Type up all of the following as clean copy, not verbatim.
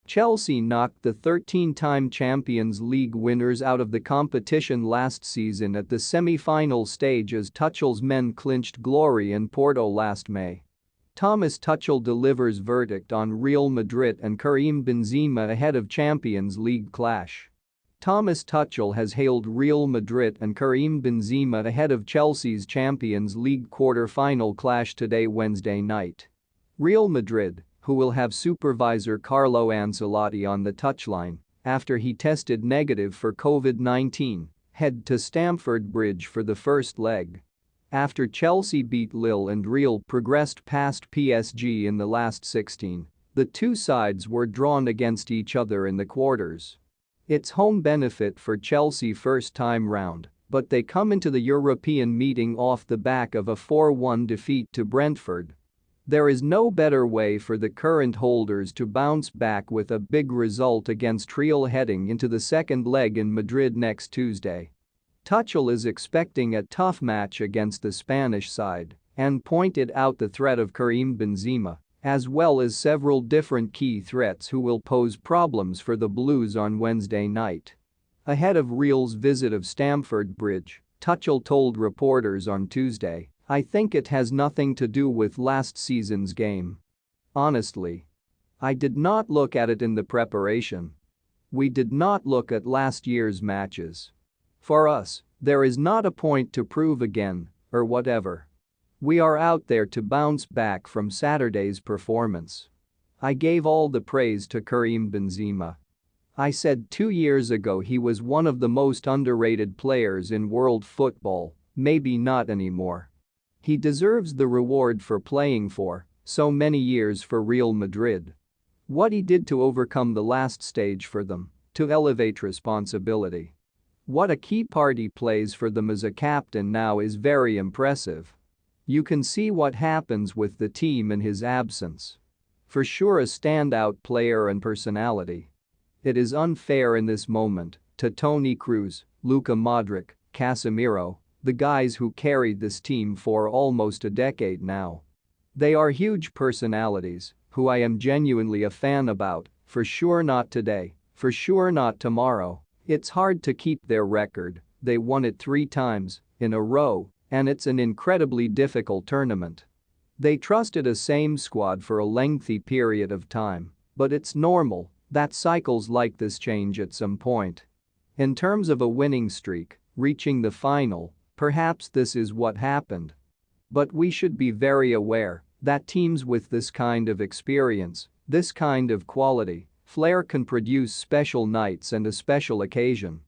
Chelsea knocked the 13-time Champions League winners out of the competition last season at the semi-final stage as Tuchel's men clinched glory in Porto last May. Thomas Tuchel delivers verdict on Real Madrid and Karim Benzema ahead of Champions League clash. Thomas Tuchel has hailed Real Madrid and Karim Benzema ahead of Chelsea's Champions League quarter-final clash today Wednesday night. Real Madrid, who will have supervisor Carlo Ancelotti on the touchline after he tested negative for COVID-19, head to Stamford Bridge for the first leg. After Chelsea beat Lille and Real progressed past PSG in the last 16, the two sides were drawn against each other in the quarters. It's home benefit for Chelsea first time round, but they come into the European meeting off the back of a 4-1 defeat to Brentford. There is no better way for the current holders to bounce back with a big result against Real heading into the second leg in Madrid next Tuesday. Tuchel is expecting a tough match against the Spanish side and pointed out the threat of Karim Benzema, as well as several different key threats who will pose problems for the Blues on Wednesday night. Ahead of Real's visit of Stamford Bridge, Tuchel told reporters on Tuesday, "I think it has nothing to do with last season's game. Honestly. I did not look at it in the preparation. We did not look at last year's matches. For us, there is not a point to prove again, or whatever. We are out there to bounce back from Saturday's performance. I gave all the praise to Karim Benzema. I said 2 years ago he was one of the most underrated players in world football, maybe not anymore. He deserves the reward for playing for so many years for Real Madrid. What he did to overcome the last stage for them, to elevate responsibility. What a key part he plays for them as a captain now is very impressive. You can see what happens with the team in his absence. For sure a standout player and personality. It is unfair in this moment to Toni Kroos, Luka Modric, Casemiro, the guys who carried this team for almost a decade now. They are huge personalities who I am genuinely a fan about, for sure not today, for sure not tomorrow. It's hard to keep their record, they won it 3 times in a row, and it's an incredibly difficult tournament. They trusted a same squad for a lengthy period of time, but it's normal that cycles like this change at some point. In terms of a winning streak, reaching the final, perhaps this is what happened. But we should be very aware that teams with this kind of experience, this kind of quality, flair can produce special nights and a special occasion.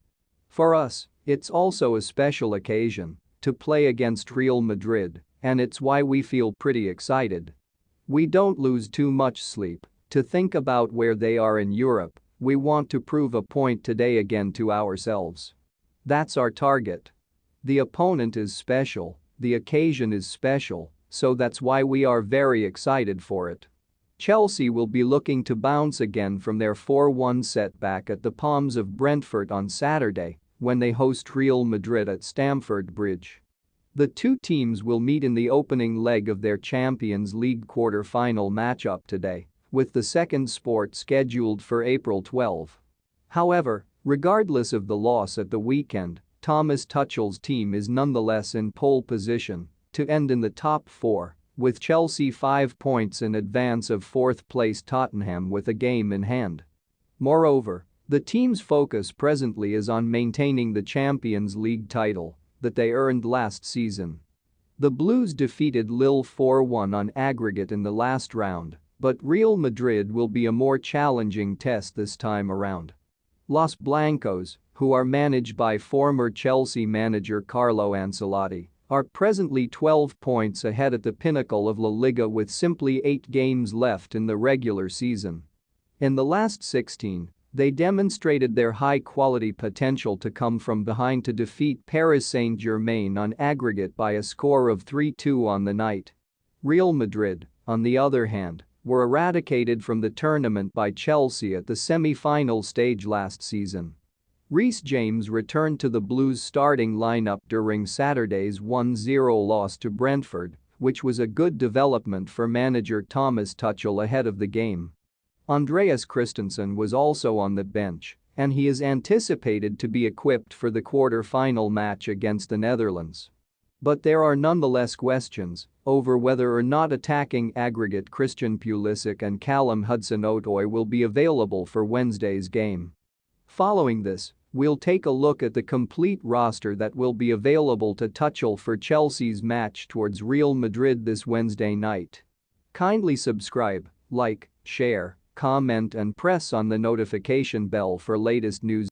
For us, it's also a special occasion to play against Real Madrid, and it's why we feel pretty excited. We don't lose too much sleep to think about where they are in Europe. We want to prove a point today again to ourselves. That's our target. The opponent is special, the occasion is special, so that's why we are very excited for it. Chelsea will be looking to bounce again from their 4-1 setback at the Palms of Brentford on Saturday when they host Real Madrid at Stamford Bridge. The two teams will meet in the opening leg of their Champions League quarter-final matchup today, with the second sport scheduled for April 12. However, regardless of the loss at the weekend, Thomas Tuchel's team is nonetheless in pole position to end in the top 4, with Chelsea 5 points in advance of 4th-place Tottenham with a game in hand. Moreover, the team's focus presently is on maintaining the Champions League title that they earned last season. The Blues defeated Lille 4-1 on aggregate in the last round, but Real Madrid will be a more challenging test this time around. Los Blancos, who are managed by former Chelsea manager Carlo Ancelotti, are presently 12 points ahead at the pinnacle of La Liga with simply 8 games left in the regular season. In the last 16, they demonstrated their high-quality potential to come from behind to defeat Paris Saint-Germain on aggregate by a score of 3-2 on the night. Real Madrid, on the other hand, were eradicated from the tournament by Chelsea at the semi-final stage last season. Reece James returned to the Blues' starting lineup during Saturday's 1-0 loss to Brentford, which was a good development for manager Thomas Tuchel ahead of the game. Andreas Christensen was also on the bench, and he is anticipated to be equipped for the quarter-final match against the Netherlands. But there are nonetheless questions over whether or not attacking aggregate Christian Pulisic and Callum Hudson-Odoi will be available for Wednesday's game. Following this, we'll take a look at the complete roster that will be available to Tuchel for Chelsea's match towards Real Madrid this Wednesday night. Kindly subscribe, like, share, comment and press on the notification bell for latest news.